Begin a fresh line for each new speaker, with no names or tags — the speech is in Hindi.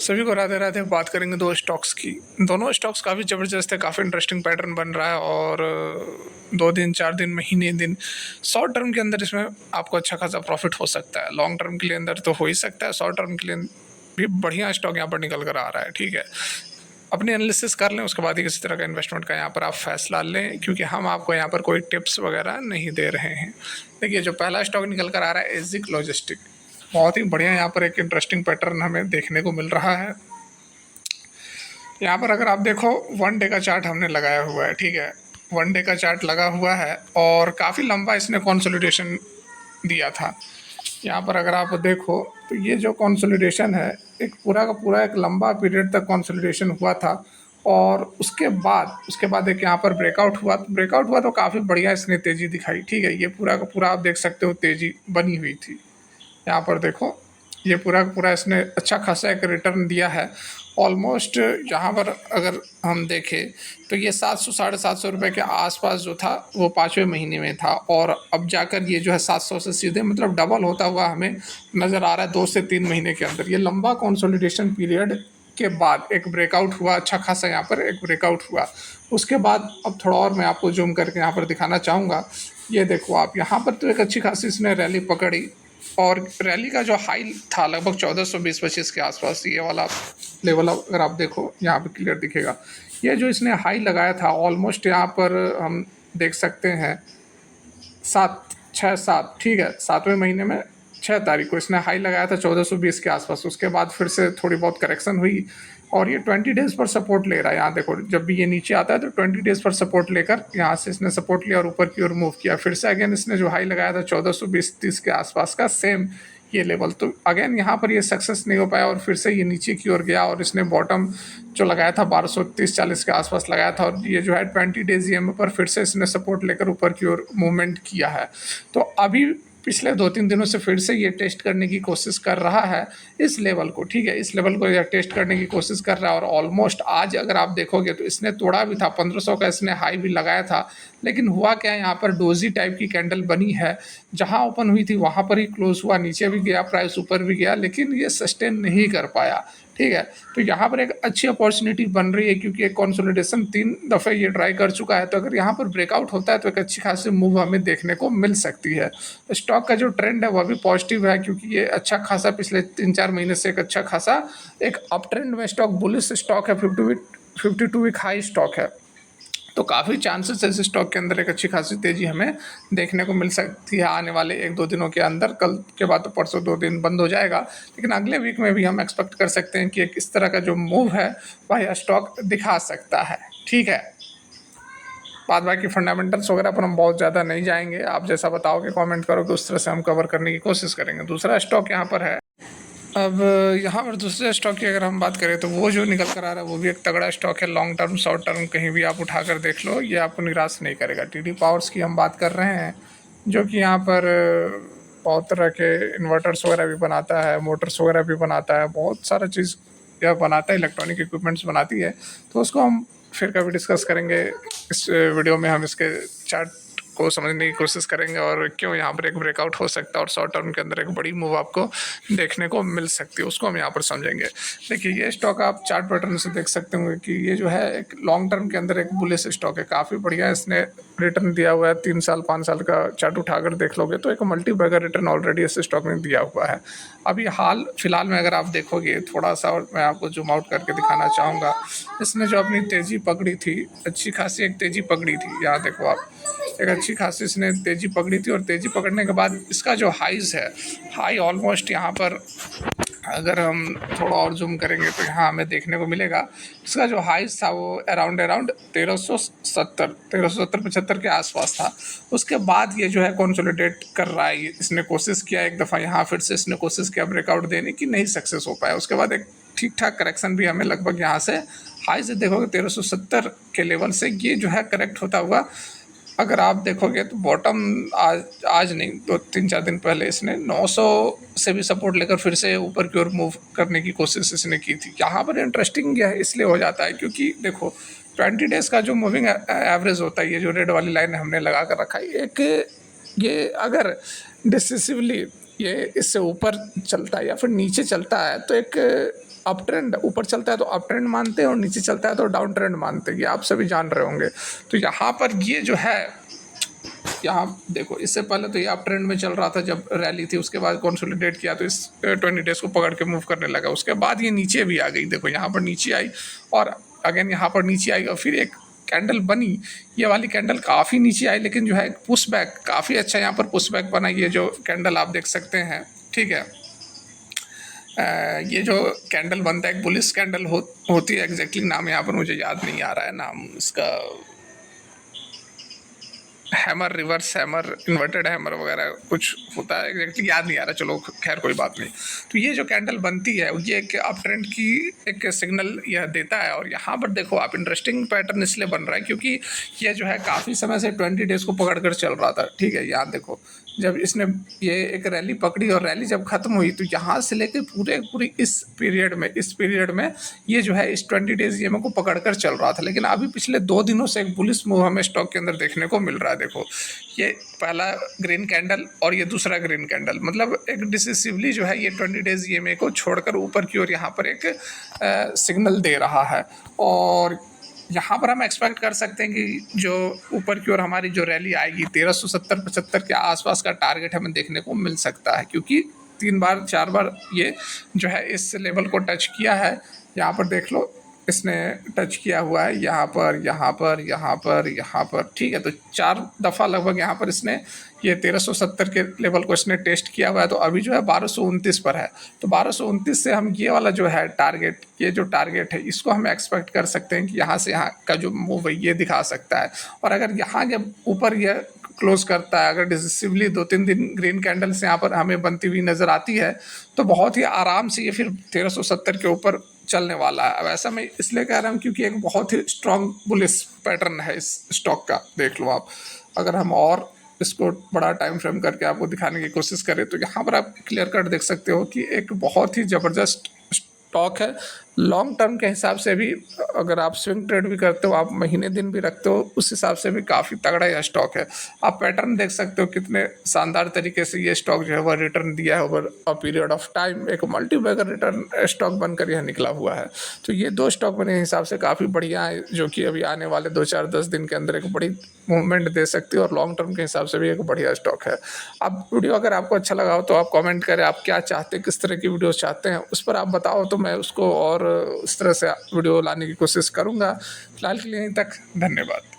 सभी को राधे राधे। बात करेंगे दो स्टॉक्स की। दोनों स्टॉक्स काफ़ी ज़बरदस्त है, काफ़ी इंटरेस्टिंग पैटर्न बन रहा है और 2 दिन 4 दिन महीने दिन शॉर्ट टर्म के अंदर इसमें आपको अच्छा खासा प्रॉफिट हो सकता है। लॉन्ग टर्म के लिए अंदर तो हो ही सकता है, शॉर्ट टर्म के लिए भी बढ़िया स्टॉक यहाँ पर निकल कर आ रहा है। ठीक है, अपनी एनालिसिस कर लें, उसके बाद ही किसी तरह का इन्वेस्टमेंट का यहाँ पर आप फैसला लें, क्योंकि हम आपको यहाँ पर कोई टिप्स वगैरह नहीं दे रहे हैं। देखिए, जो पहला स्टॉक निकल कर आ रहा है एजिक लॉजिस्टिक, बहुत ही बढ़िया यहाँ पर एक इंटरेस्टिंग पैटर्न हमें देखने को मिल रहा है। यहाँ पर अगर आप देखो 1 डे का चार्ट हमने लगाया हुआ है। ठीक है, 1 डे का चार्ट लगा हुआ है और काफ़ी लंबा इसने कंसोलिडेशन दिया था। यहाँ पर अगर आप देखो तो ये जो कंसोलिडेशन है, एक पूरा का पूरा एक लंबा पीरियड तक कंसोलिडेशन हुआ था और उसके बाद एक यहाँ पर ब्रेकआउट हुआ तो काफ़ी बढ़िया इसने तेज़ी दिखाई। ठीक है, ये पूरा का पूरा आप देख सकते हो तेज़ी बनी हुई थी। यहाँ पर देखो, ये पूरा का पूरा इसने अच्छा खासा एक रिटर्न दिया है। ऑलमोस्ट यहाँ पर अगर हम देखें तो ये 700 साढ़े 700 रुपये के आसपास जो था वो 5वें महीने में था और अब जाकर ये जो है 700 से सीधे मतलब डबल होता हुआ हमें नज़र आ रहा है 2 से 3 महीने के अंदर। ये लंबा कंसोलिडेशन पीरियड के बाद एक ब्रेकआउट हुआ, अच्छा खासा यहाँ पर एक ब्रेकआउट हुआ। उसके बाद अब थोड़ा और मैं आपको जूम करके यहाँ पर दिखाना चाहूँगा। ये देखो आप, यहाँ पर तो एक अच्छी खासी इसने रैली पकड़ी और रैली का जो हाई था लगभग 1420-25 के आसपास, ये वाला लेवल अगर आप देखो यहाँ पे क्लियर दिखेगा। ये जो इसने हाई लगाया था ऑलमोस्ट यहाँ पर हम देख सकते हैं 7 ठीक है, 7वें महीने में 6 तारीख को इसने हाई लगाया था 1420 के आसपास। उसके बाद फिर से थोड़ी बहुत करेक्शन हुई और ये 20 डेज़ पर सपोर्ट ले रहा है। यहाँ देखो, जब भी ये नीचे आता है तो 20 डेज़ पर सपोर्ट लेकर यहाँ से इसने सपोर्ट लिया और ऊपर की ओर मूव किया। फिर से अगेन इसने जो हाई लगाया था 1420-30 के आसपास का, सेम ये लेवल, तो अगेन यहाँ पर ये सक्सेस नहीं हो पाया और फिर से ये नीचे की ओर गया और इसने बॉटम जो लगाया था 1230-40 के आसपास लगाया था और ये जो है 20 डेज़ ईएमए पर फिर से इसने सपोर्ट लेकर ऊपर की ओर मूवमेंट किया है। तो अभी पिछले 2-3 दिनों से फिर से ये टेस्ट करने की कोशिश कर रहा है इस लेवल को। ठीक है, इस लेवल को ये टेस्ट करने की कोशिश कर रहा है और ऑलमोस्ट आज अगर आप देखोगे तो इसने तोड़ा भी था, 1500 का इसने हाई भी लगाया था। लेकिन हुआ क्या, यहाँ पर डोजी टाइप की कैंडल बनी है, जहाँ ओपन हुई थी वहाँ पर ही क्लोज हुआ, नीचे भी गया, प्राइस ऊपर भी गया, लेकिन ये सस्टेन नहीं कर पाया। ठीक है, तो यहाँ पर एक अच्छी अपॉर्चुनिटी बन रही है क्योंकि एक कंसोलिडेशन 3 दफ़े ये ट्राई कर चुका है। तो अगर यहाँ पर ब्रेकआउट होता है तो एक अच्छी खासी मूव हमें देखने को मिल सकती है। स्टॉक का जो ट्रेंड है वह भी पॉजिटिव है क्योंकि ये अच्छा खासा पिछले 3-4 महीने से एक अच्छा खासा एक अप ट्रेंड में स्टॉक, बुलिश स्टॉक है, 52 वीक हाई स्टॉक है। तो काफ़ी चांसेस है इस स्टॉक के अंदर एक अच्छी खासी तेज़ी हमें देखने को मिल सकती है आने वाले 1-2 दिनों के अंदर। कल के बाद तो परसों 2 दिन बंद हो जाएगा, लेकिन अगले वीक में भी हम एक्सपेक्ट कर सकते हैं कि एक इस तरह का जो मूव है वह स्टॉक दिखा सकता है। ठीक है, बाद बाकी फंडामेंटल्स वगैरह पर हम बहुत ज़्यादा नहीं जाएंगे, आप जैसा बताओगे कमेंट करोगे उस तरह से हम कवर करने की कोशिश करेंगे। दूसरा स्टॉक यहाँ पर है, अब यहाँ पर दूसरे स्टॉक की अगर हम बात करें तो वो जो निकल कर आ रहा है वो भी एक तगड़ा स्टॉक है। लॉन्ग टर्म शॉर्ट टर्म कहीं भी आप उठा कर देख लो, ये आपको निराश नहीं करेगा। टीडी पावर्स की हम बात कर रहे हैं, जो कि यहाँ पर बहुत तरह के इन्वर्टर्स वगैरह भी बनाता है, मोटर्स वगैरह भी बनाता है, बहुत सारा चीज़ यह बनाता है, इलेक्ट्रॉनिक इक्विपमेंट्स बनाती है। तो उसको हम फिर कभी डिस्कस करेंगे। इस वीडियो में हम इसके चार्ट को समझने की कोशिश करेंगे और क्यों यहाँ पर एक ब्रेकआउट हो सकता है और शॉर्ट टर्म के अंदर एक बड़ी मूव आपको देखने को मिल सकती है, उसको हम यहाँ पर समझेंगे। देखिए, ये स्टॉक आप चार्ट पैटर्न से देख सकते होंगे कि ये जो है एक लॉन्ग टर्म के अंदर एक बुलिश स्टॉक है, काफ़ी बढ़िया इसने रिटर्न दिया हुआ है। 3 साल 5 साल का चार्ट उठाकर देख लोगे तो एक मल्टी बैगर रिटर्न ऑलरेडी इस स्टॉक में दिया हुआ है। अभी हाल फिलहाल में अगर आप देखोगे थोड़ा सा, और मैं आपको जूम आउट करके दिखाना चाहूँगा, इसने जो अपनी तेज़ी पकड़ी थी, अच्छी खासी एक तेज़ी पकड़ी थी। यहाँ देखो आप, एक अच्छी खासी इसने तेज़ी पकड़ी थी और तेज़ी पकड़ने के बाद इसका जो हाईज़ है, हाई ऑलमोस्ट यहाँ पर अगर हम थोड़ा और जूम करेंगे तो यहाँ हमें देखने को मिलेगा इसका जो हाईज़ था वो अराउंड 1370-75 के आसपास था। उसके बाद ये जो है कंसोलिडेट कर रहा है, इसने कोशिश किया एक दफ़ा यहाँ, फिर से इसने कोशिश किया ब्रेकआउट देने की, नहीं सक्सेस हो पाया। उसके बाद एक ठीक ठाक करेक्शन भी हमें लगभग यहाँ से हाई से देखोगे 1370 के लेवल से ये जो है करेक्ट होता हुआ अगर आप देखोगे तो बॉटम आज नहीं, 2-3-4 दिन पहले इसने 900 से भी सपोर्ट लेकर फिर से ऊपर की ओर मूव करने की कोशिश इसने की थी। यहाँ पर इंटरेस्टिंग यह इसलिए हो जाता है क्योंकि देखो 20 डेज़ का जो मूविंग एवरेज होता है, ये जो रेड वाली लाइन हमने लगा कर रखा है, एक ये अगर डिसिसिवली ये इससे ऊपर चलता है या फिर नीचे चलता है तो एक अप ट्रेंड, ऊपर चलता है तो अप ट्रेंड मानते हैं और नीचे चलता है तो डाउन ट्रेंड मानते हैं, ये आप सभी जान रहे होंगे। तो यहाँ पर ये जो है, यहाँ देखो इससे पहले तो ये अप ट्रेंड में चल रहा था जब रैली थी, उसके बाद कंसोलिडेट किया तो इस 20 डेज को पकड़ के मूव करने लगा, उसके बाद ये नीचे भी आ गई, देखो यहाँ पर नीचे आई और अगेन यहाँ पर नीचे आई और फिर एक कैंडल बनी, ये वाली कैंडल काफ़ी नीचे आई लेकिन जो है पुश बैक काफ़ी अच्छा यहाँ पर पुश बैक बना, ये जो कैंडल आप देख सकते हैं, ठीक है। ये जो कैंडल बनता है एक बुलिश कैंडल होती है, एग्जैक्टली नाम यहाँ पर मुझे याद नहीं आ रहा है, नाम इसका hammer, reverse hammer, inverted hammer वगैरह कुछ होता है, एग्जैक्टली याद नहीं आ रहा, चलो खैर कोई बात नहीं। तो ये जो कैंडल बनती है ये एक अप ट्रेंड की एक सिग्नल यह देता है, और यहाँ पर देखो आप इंटरेस्टिंग पैटर्न इसलिए बन रहा है क्योंकि ये जो है काफ़ी समय से 20 डेज को पकड़ कर चल रहा था, ठीक है। यहाँ देखो जब इसने ये एक रैली पकड़ी और रैली जब खत्म हुई तो यहाँ से लेकर पूरी इस पीरियड में ये जो है इस 20 डेज ईएमए को पकड़कर चल रहा था, लेकिन अभी पिछले 2 दिनों से एक बुलिश मूव हमें स्टॉक के अंदर देखने को मिल रहा है। देखो ये पहला ग्रीन कैंडल और ये दूसरा ग्रीन कैंडल, मतलब एक डिसिसिवली जो है ये 20 डेज ईएमए को छोड़कर ऊपर की ओर यहाँ पर एक सिग्नल दे रहा है, और यहाँ पर हम एक्सपेक्ट कर सकते हैं कि जो ऊपर की ओर हमारी जो रैली आएगी 1370-75 के आसपास का टारगेट हमें देखने को मिल सकता है, क्योंकि 3 बार 4 बार ये जो है इस लेवल को टच किया है। यहाँ पर देख लो इसने टच किया हुआ है यहाँ पर, यहाँ पर, यहाँ पर, यहाँ पर, ठीक है। तो 4 दफ़ा लगभग यहाँ पर इसने ये 1370 के लेवल को इसने टेस्ट किया हुआ है, तो अभी जो है 1229 पर है। तो 1229 से हम ये वाला जो है टारगेट, ये जो टारगेट है इसको हम एक्सपेक्ट कर सकते हैं कि यहाँ से यहाँ का जो मूव है ये दिखा सकता है, और अगर यहाँ जब ऊपर यह क्लोज करता है, अगर डिसिसिवली 2-3 दिन ग्रीन कैंडल्स यहाँ पर हमें बनती हुई नज़र आती है तो बहुत ही आराम से ये फिर 1370 के ऊपर चलने वाला है। अब ऐसा मैं इसलिए कह रहा हूँ क्योंकि एक बहुत ही स्ट्रॉन्ग बुलिश पैटर्न है इस स्टॉक का, देख लो आप। अगर हम और इसको बड़ा टाइम फ्रेम करके आपको दिखाने की कोशिश करें तो यहाँ पर आप क्लियर कट देख सकते हो कि एक बहुत ही ज़बरदस्त स्टॉक है। लॉन्ग टर्म के हिसाब से भी अगर आप स्विंग ट्रेड भी करते हो, आप महीने दिन भी रखते हो, उस हिसाब से भी काफ़ी तगड़ा यह स्टॉक है। आप पैटर्न देख सकते हो कितने शानदार तरीके से ये स्टॉक जो है वह रिटर्न दिया है over a period of time, एक मल्टी बैगर रिटर्न स्टॉक बनकर यह निकला हुआ है। तो ये 2 स्टॉक मेरे हिसाब से काफ़ी बढ़िया है, जो कि अभी आने वाले 2-4-10 दिन के अंदर एक बड़ी मूवमेंट दे सकती है, और लॉन्ग टर्म के हिसाब से भी एक बढ़िया स्टॉक है। अब वीडियो अगर आपको अच्छा लगा हो तो आप कमेंट करें, आप क्या चाहते हैं, किस तरह की वीडियो चाहते हैं, उस पर आप बताओ तो मैं उसको और इस तरह से वीडियो लाने की कोशिश करूँगा। फिलहाल के लिए यहीं तक, धन्यवाद।